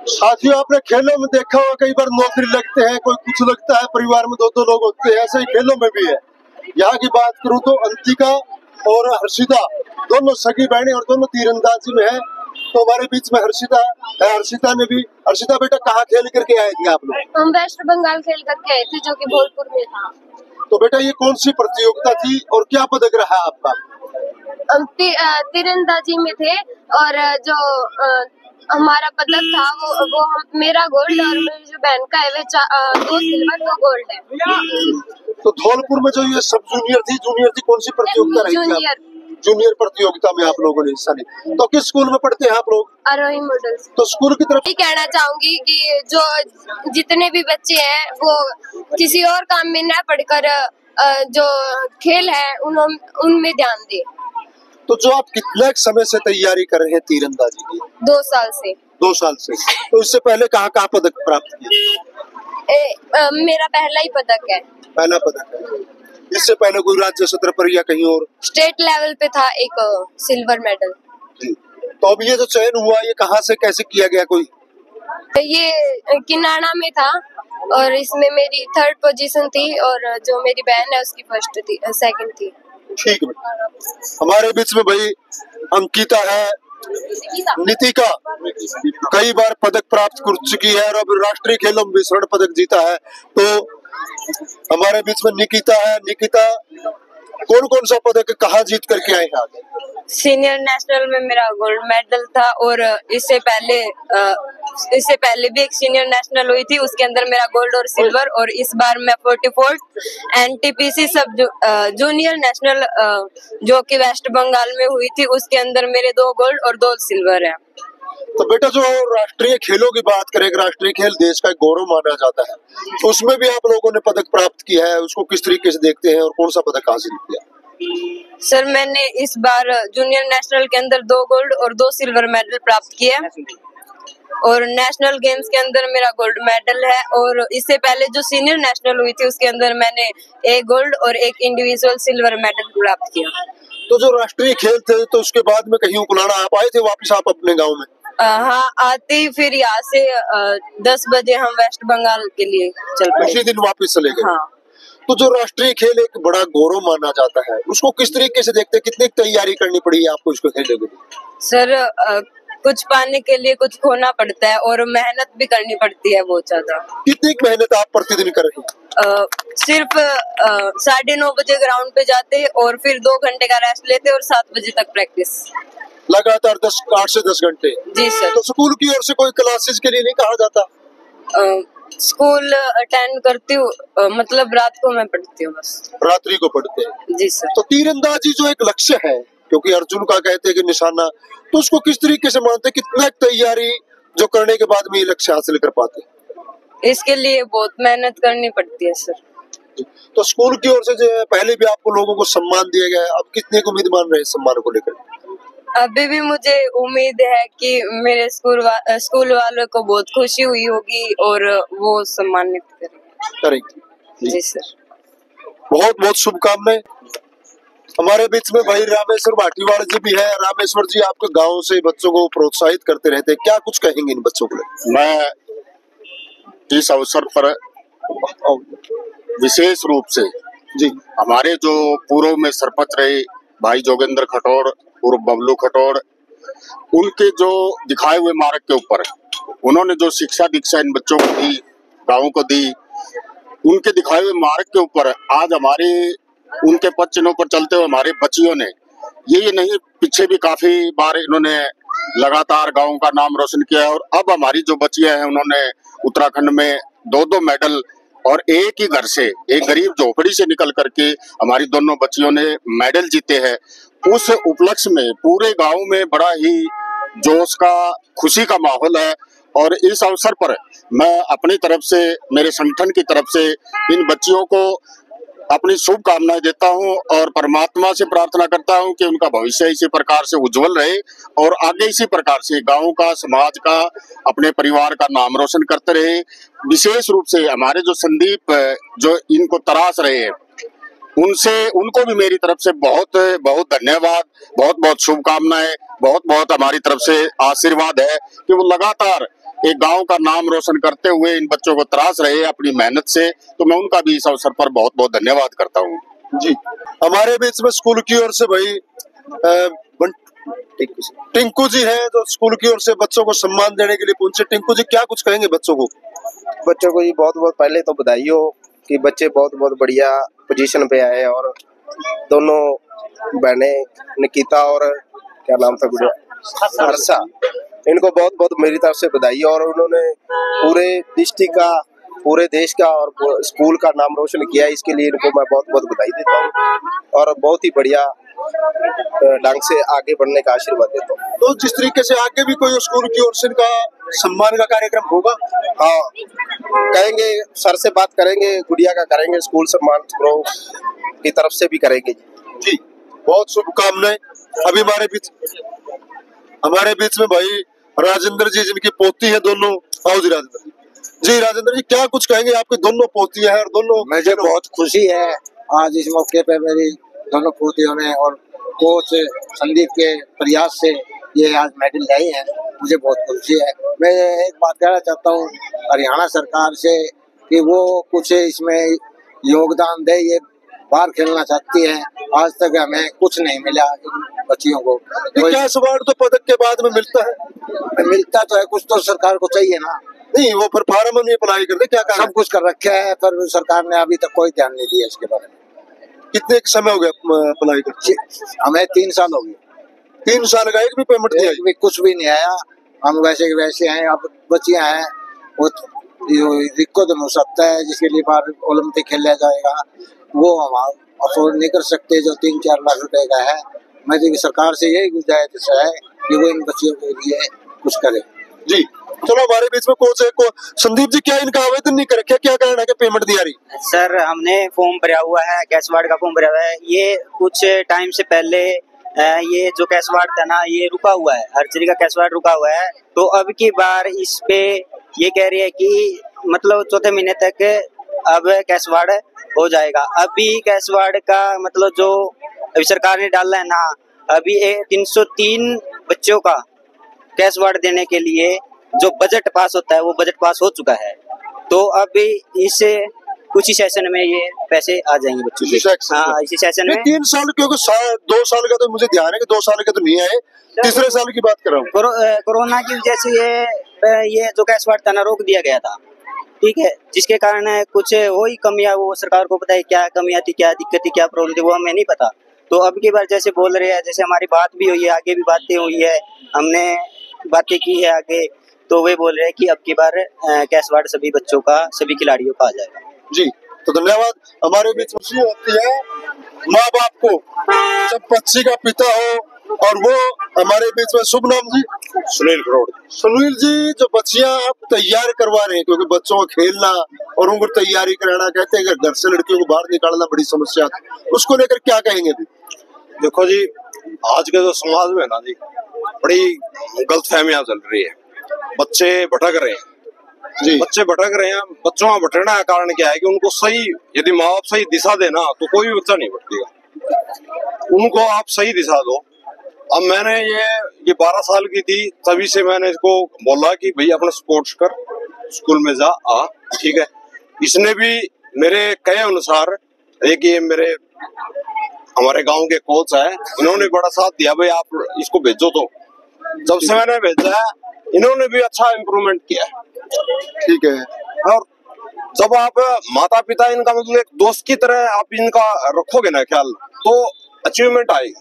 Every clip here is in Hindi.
साथियों, आपने खेलों में देखा होगा कई बार नौकरी लगते हैं, कोई कुछ लगता है, परिवार में दो दो लोग होते हैं, ऐसे ही खेलों में भी है। यहाँ की बात करूँ तो अंतिका और हर्षिता दोनों सगी बहनें और दोनों तीरंदाजी में है। तो हमारे बीच में हर्षिता है। हर्षिता बेटा, कहाँ खेल करके आए थे आप लोग? हम वेस्ट बंगाल खेल करके आए थे, जो कि भोजपुर में था। तो बेटा, ये कौन सी प्रतियोगिता थी और क्या पदक रहा आपका? हम तीरंदाजी में थे और जो हमारा पदक था वो मेरा गोल्ड और मेरी जो बहन का है वो 2 सिल्वर 2 गोल्ड है। तो धौलपुर में जो ये सब जूनियर थी कौन सी प्रतियोगिता रही थी? जूनियर प्रतियोगिता में आप लोगों ने हिस्सा लिया। तो किस स्कूल में पढ़ते हैं आप लोग? आरोही मॉडल। तो स्कूल की तरफ ये कहना चाहूंगी कि जो जितने भी बच्चे हैं वो किसी और काम में न पढ़कर जो खेल है उनमें ध्यान दे। तो जो आप कितने समय से तैयारी कर रहे हैं तीरंदाजी की? 2 साल से। 2 साल से। तो इससे पहले कहाँ पदक प्राप्त किया? मेरा पहला ही पदक है। पहला पदक है। इससे पहले कोई राज्य स्तर पर या कहीं और? स्टेट लेवल पे था एक सिल्वर मेडल। जी। तो अब ये जो चयन हुआ, ये कहाँ से कैसे किया गया? कोई ये किनाना में था और इसमें मेरी 3rd पोजीशन थी और जो मेरी बहन है उसकी 2nd थी। ठीक है। हमारे बीच में भाई अंकिता है, नितिका कई बार पदक प्राप्त कर चुकी है और अब राष्ट्रीय खेलों में भी स्वर्ण पदक जीता है। तो हमारे बीच में निकिता है। निकिता, कौन कौन सा पदक कहाँ जीत करके आए हैं? सीनियर नेशनल में मेरा गोल्ड मेडल था और इससे पहले भी एक सीनियर नेशनल हुई थी, उसके अंदर मेरा गोल्ड और सिल्वर। और इस बार मैं 44th NTPC सब जूनियर नेशनल जो कि वेस्ट बंगाल में हुई थी, उसके अंदर मेरे 2 गोल्ड और 2 सिल्वर है। तो बेटा, जो राष्ट्रीय खेलों की बात करें, राष्ट्रीय खेल देश का गौरव माना जाता है, तो उसमें भी आप लोगों ने पदक प्राप्त किया है, उसको किस तरीके से देखते हैं और कौन सा पदक हासिल किया? सर, मैंने इस बार जूनियर नेशनल के अंदर 2 गोल्ड और 2 सिल्वर मेडल प्राप्त किए और नेशनल गेम्स के अंदर मेरा गोल्ड मेडल है। और इससे पहले जो सीनियर नेशनल हुई थी उसके अंदर मैंने 1 गोल्ड और 1 इंडिविजुअल सिल्वर मेडल प्राप्त किया। तो जो राष्ट्रीय खेल थे, तो उसके बाद में कहीं उकलाना आप आए थे वापिस आप अपने गाँव में? हाँ, आते ही फिर यहाँ से 10 बजे हम वेस्ट बंगाल के लिए चल पड़े। उसी दिन वापस चले गए? हाँ। तो जो राष्ट्रीय खेल एक बड़ा गौरव माना जाता है, उसको किस तरीके से देखते हैं? कितनी तैयारी करनी पड़ी है आपको इसको खेलने के लिए? सर, कुछ पाने के लिए कुछ खोना पड़ता है और मेहनत भी करनी पड़ती है बहुत ज्यादा। कितनी मेहनत आप प्रतिदिन कर रहे हैं? सिर्फ 9:30 बजे ग्राउंड पे जाते और फिर 2 घंटे का रेस्ट लेते और 7 बजे तक प्रैक्टिस लगातार 8 से 10 घंटे? जी सर। तो स्कूल की ओर से कोई क्लासेस के लिए नहीं कहा जाता? स्कूल अटेंड करती हूँ, मतलब रात को मैं पढ़ती हूँ बस। रात्रि को पढ़ते हैं? जी सर। तो तीरंदाजी जो एक लक्ष्य है, क्योंकि अर्जुन का कहते हैं कि निशाना, तो उसको किस तरीके से मानते हैं? कितना तैयारी जो करने के बाद में ये लक्ष्य हासिल कर पाते हैं? इसके लिए बहुत मेहनत करनी पड़ती है सर। तो स्कूल की ओर से जो है, पहले भी आपको लोगों को सम्मान दिया गया है, अब कितने को उम्मीद मान रहे हैं सम्मान को लेकर? अभी भी मुझे उम्मीद है कि मेरे स्कूल वालों को बहुत खुशी हुई होगी और वो सम्मानित करेंगे। जी सर। बहुत बहुत शुभकामनाएं। हमारे बीच में भाई रामेश्वर भाटीवाड़ जी भी है। रामेश्वर जी, आपके गांव से बच्चों को प्रोत्साहित करते रहते हैं, क्या कुछ कहेंगे इन बच्चों को? मैं इस अवसर पर विशेष रूप से जी हमारे जो पूर्व में सरपंच रहे भाई जोगेंद्र खटोड़ पूर्व बबलू खटोड़, उनके जो दिखाए हुए मार्ग के ऊपर उन्होंने जो शिक्षा दीक्षा इन बच्चों को दी, गाँव को दी, उनके दिखाए हुए मार्ग के ऊपर आज हमारे उनके पद चिन्हों पर चलते हुए हमारे बच्चियों ने ये नहीं, पीछे भी काफी बार इन्होंने लगातार गाँव का नाम रोशन किया है। और अब हमारी जो बच्चियां हैं उन्होंने उत्तराखंड में 2-2 मेडल और एक ही घर से, एक गरीब झोपड़ी से निकल करके हमारी दोनों बच्चियों ने मेडल जीते हैं। उस उपलक्ष्य में पूरे गांव में बड़ा ही जोश का, खुशी का माहौल है। और इस अवसर पर मैं अपनी तरफ से, मेरे संगठन की तरफ से इन बच्चियों को अपनी शुभकामनाएं देता हूं और परमात्मा से प्रार्थना करता हूं कि उनका भविष्य इसी प्रकार से उज्जवल रहे और आगे इसी प्रकार से गांव का, समाज का, अपने परिवार का नाम रोशन करते रहे। विशेष रूप से हमारे जो संदीप जो इनको तराश रहे हैं, उनको भी मेरी तरफ से बहुत बहुत धन्यवाद, बहुत बहुत शुभकामनाएं, बहुत बहुत हमारी तरफ से आशीर्वाद है कि वो लगातार एक गांव का नाम रोशन करते हुए इन बच्चों को तराश रहे हैं अपनी मेहनत से, तो मैं उनका भी इस अवसर पर बहुत बहुत धन्यवाद करता हूँ। जी, हमारे बीच में स्कूल की ओर से भाई टिंकू जी हैं, जो स्कूल की ओर से बच्चों को सम्मान देने के लिए पहुंचे। टिंकू जी, क्या कुछ कहेंगे बच्चों को? बच्चों को ये बहुत बहुत पहले तो बधाई हो कि बच्चे बहुत बहुत बढ़िया पोजीशन पे आए, और दोनों बहनें निकिता और क्या नाम था गुड़िया, हर्षा, इनको बहुत बहुत मेरी तरफ से बधाई। और उन्होंने पूरे डिस्ट्रिक्ट का, पूरे देश का और स्कूल का नाम रोशन किया, इसके लिए इनको मैं बहुत बहुत बधाई देता हूँ और बहुत ही बढ़िया ढंग से आगे बढ़ने का आशीर्वाद देता हूँ। तो जिस तरीके से आगे भी कोई स्कूल की ओर से इनका सम्मान का कार्यक्रम होगा? हाँ, कहेंगे, सर से बात करेंगे, गुड़िया का करेंगे, स्कूल सम्मान की तरफ से भी करेंगे। जी, बहुत शुभकामनाएं। अभी हमारे बीच में भाई राजेंद्र जी, जिनकी पोती है दोनों। आओ जी राजेंद्र जी। राजेंद्र जी, क्या कुछ कहेंगे? आपकी दोनों पोतियां हैं और दोनों, मुझे बहुत खुशी है आज इस मौके पे मेरी दोनों पोतियों ने और कोच संदीप के प्रयास से ये आज मेडल लाई है, मुझे बहुत खुशी है। मैं एक बात कहना चाहता हूँ हरियाणा सरकार से कि वो कुछ इसमें योगदान दे, ये बाहर खेलना चाहती है, आज तक हमें कुछ नहीं मिला इन बच्चियों को। कैश अवार्ड तो पदक के बाद में मिलता है? मिलता तो है, कुछ तो सरकार को चाहिए ना। नहीं, वो फिर फार्म में अप्लाई कर दे, क्या सब कुछ कर रखा है, पर सरकार ने अभी तक कोई ध्यान नहीं दिया इसके बारे में। कितने समय हो गया अप्लाई करते? हमें 3 साल हो गए। 3 साल का एक भी पेमेंट नहीं आया? कुछ भी नहीं आया, हम वैसे के वैसे हैं। अब बच्चियां हैं, वो दिक्कत हो सकता है जिसके लिए बाहर ओलंपिक खेला जाएगा, वो हम अफोर्ड नहीं कर सकते, जो 3-4 लाख रुपए का है। मैं तो सरकार से यही गुजारिश है कि वो इन बच्चियों के लिए कुछ करे। जी, चलो हमारे बीच में कोच है संदीप जी, क्या इनका आवेदन नहीं कर रखा? क्या कारण है कि पेमेंट नहीं आ रही? सर, हमने फॉर्म भरा हुआ है, कैश अवार्ड का फॉर्म भरा हुआ है। ये कुछ टाइम से पहले ये जो कैश अवार्ड था ना, ये रुका हुआ है, आर्चरी का कैश अवार्ड रुका हुआ है। तो अब की बार इस पे ये कह रही है कि मतलब चौथे महीने तक अब कैश अवार्ड हो जाएगा। अभी कैश अवार्ड का मतलब जो अभी सरकार ने डाला है ना, अभी 303 बच्चों का कैश अवार्ड देने के लिए जो बजट पास होता है वो बजट पास हो चुका है। तो अभी इस कुछ ही सेशन में ये पैसे आ जाएंगे बच्चों के। हाँ, इसी सेशन में 3 साल, क्योंकि 2 साल का तो मुझे ध्यान है कि 2 साल के तो नहीं आए, तीसरे साल की बात कर रहा हूँ। कोरोना की वजह से ये जो कैश अवार्ड था ना, रोक दिया गया था, ठीक है, जिसके कारण कुछ वही कमियां, वो सरकार को पता है क्या कमियां थी, क्या दिक्कत थी, क्या प्रॉब्लम थी, वो हमें नहीं पता। तो अब की बार जैसे बोल रहे हैं, जैसे हमारी बात भी हुई है, आगे भी बातें हुई है, हमने बातें की है आगे, तो वे बोल रहे हैं कि अब की बार कैश अवार्ड सभी बच्चों का, सभी खिलाड़ियों का आ जाएगा। जी, तो धन्यवाद। हमारे बीच खुशी होती है माँ बाप को जब बच्ची का पिता हो, और वो हमारे बीच में, शुभ नाम जी? सुनील खरोड़। सुनील जी, जो बच्चियां आप तैयार करवा रहे हैं, क्योंकि बच्चों को खेलना और उनको तैयारी कराना, कहते हैं कि घर से लड़कियों को बाहर निकालना बड़ी समस्या, उसको लेकर क्या कहेंगे? देखो जी, आज के जो समाज में ना जी, बड़ी गलतफहमियां चल रही है, बच्चे भटक रहे हैं जी, बच्चे भटक रहे हैं। बच्चों का भटकने का कारण क्या है कि उनको सही, यदि माँ बाप सही दिशा देना तो कोई भी बच्चा नहीं भटकेगा। उनको आप सही दिशा दो। अब मैंने ये 12 साल की थी, तभी से मैंने इसको बोला कि भाई अपना स्पोर्ट्स कर, स्कूल में जा आ, ठीक है। इसने भी मेरे कहे अनुसार, एक ये मेरे हमारे गांव के कोच है, इन्होंने बड़ा साथ दिया, भाई आप इसको भेजो। तो जब से मैंने भेजा है, इन्होंने भी अच्छा इम्प्रूवमेंट किया है, ठीक है। और जब आप माता पिता इनका मतलब एक दोस्त की तरह आप इनका रखोगे ना ख्याल, तो अचीवमेंट आएगी।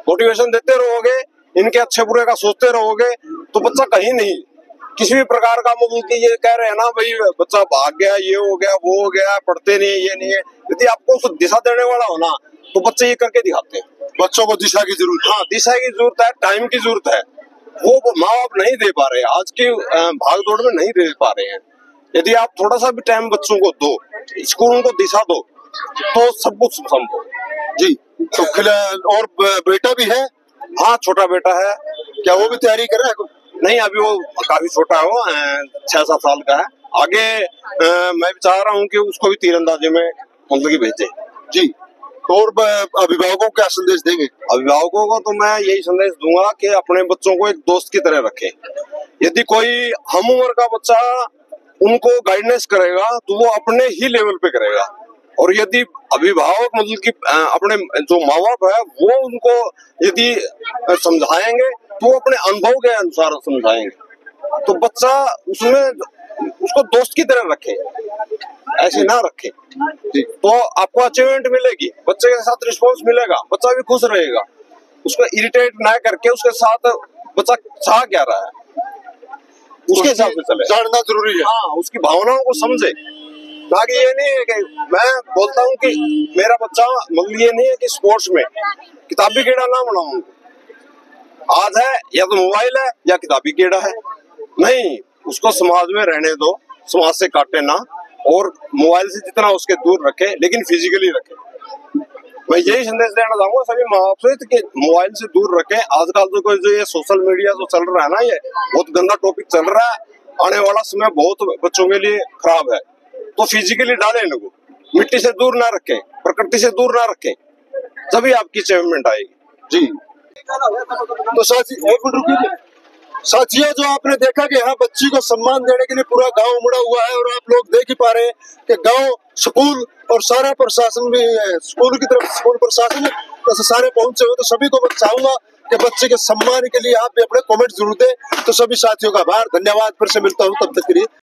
मोटिवेशन देते रहोगे, इनके अच्छे बुरे का सोचते रहोगे, तो बच्चा कहीं नहीं किसी भी प्रकार का मतलब कि ये कह रहे हैं ना भाई बच्चा भाग गया, ये हो गया, वो हो गया, पढ़ते नहीं, ये नहीं है। यदि आपको उसको दिशा देने वाला हो ना, तो बच्चे ये करके दिखाते हैं। बच्चों को दिशा की जरूरत है। हाँ, दिशा की जरूरत है, टाइम की जरूरत है, वो माँ बाप नहीं दे पा रहे, आज की भाग दौड़ में नहीं दे पा रहे हैं। यदि आप थोड़ा सा भी टाइम बच्चों को दो, स्कूल उनको दिशा दो, तो सब कुछ संभव। जी, तो और बेटा भी है? हाँ, छोटा बेटा है। क्या वो भी तैयारी कर रहा है? नहीं, अभी वो काफी छोटा है, वो 6-7 साल का है। आगे मैं भी चाह रहा हूँ कि उसको भी तीरंदाजी में मतलब की भेजे। जी, और अभिभावकों को क्या संदेश देंगे? अभिभावकों को तो मैं यही संदेश दूंगा कि अपने बच्चों को एक दोस्त की तरह रखें। यदि कोई हम उम्र का बच्चा उनको गाइडेंस करेगा तो वो अपने ही लेवल पे करेगा, और यदि अभिभावक मतलब कि अपने जो माँ बाप है वो उनको यदि समझाएंगे तो वो अपने अनुभव के अनुसार समझाएंगे, तो बच्चा उसमें उसको दोस्त की तरह रखे, ऐसे ना रखे, तो आपको अचीवमेंट मिलेगी, बच्चे के साथ रिस्पॉन्स मिलेगा, बच्चा भी खुश रहेगा। उसको इरिटेट ना करके उसके साथ बच्चा चाह क्या रहा है उसके हिसाब से चले, जानना जरूरी है। हाँ, उसकी भावनाओं को समझे, बाकी ये नहीं है कि मैं बोलता हूँ कि मेरा बच्चा मतलब ये नहीं है कि स्पोर्ट्स में किताबी कीड़ा ना बनाऊं, आज है या तो मोबाइल है या किताबी कीड़ा है, नहीं, उसको समाज में रहने दो, समाज से काटे ना, और मोबाइल से जितना उसके दूर रखे लेकिन फिजिकली रखे। मैं यही संदेश देना चाहूंगा सभी माँ बाप से कि मोबाइल से दूर रखें। आजकल तो कोई जो ये सोशल मीडिया जो चल रहा है ना, ये बहुत गंदा टॉपिक चल रहा है, आने वाला समय बहुत बच्चों के लिए खराब है, तो फिजिकली डालें इनको, मिट्टी से दूर ना रखें, प्रकृति से दूर ना रखें, तभी आपकी अचीवमेंट आएगी। जी, तो साथी एक मिनट रुकिए। साथियों, जो आपने देखा कि यहाँ बच्ची को सम्मान देने के लिए पूरा गांव उमड़ा हुआ है, और आप लोग देख ही पा रहे हैं कि गांव, स्कूल और सारा प्रशासन भी है, स्कूल की तरफ स्कूल प्रशासन तो सारे पहुंचे हुए, तो सभी को मैं चाहूंगा कि बच्चे के सम्मान के लिए आप भी अपने कमेंट जरूर दें। तो सभी साथियों का आभार, धन्यवाद, फिर से मिलता हूँ, तब तक के लिए।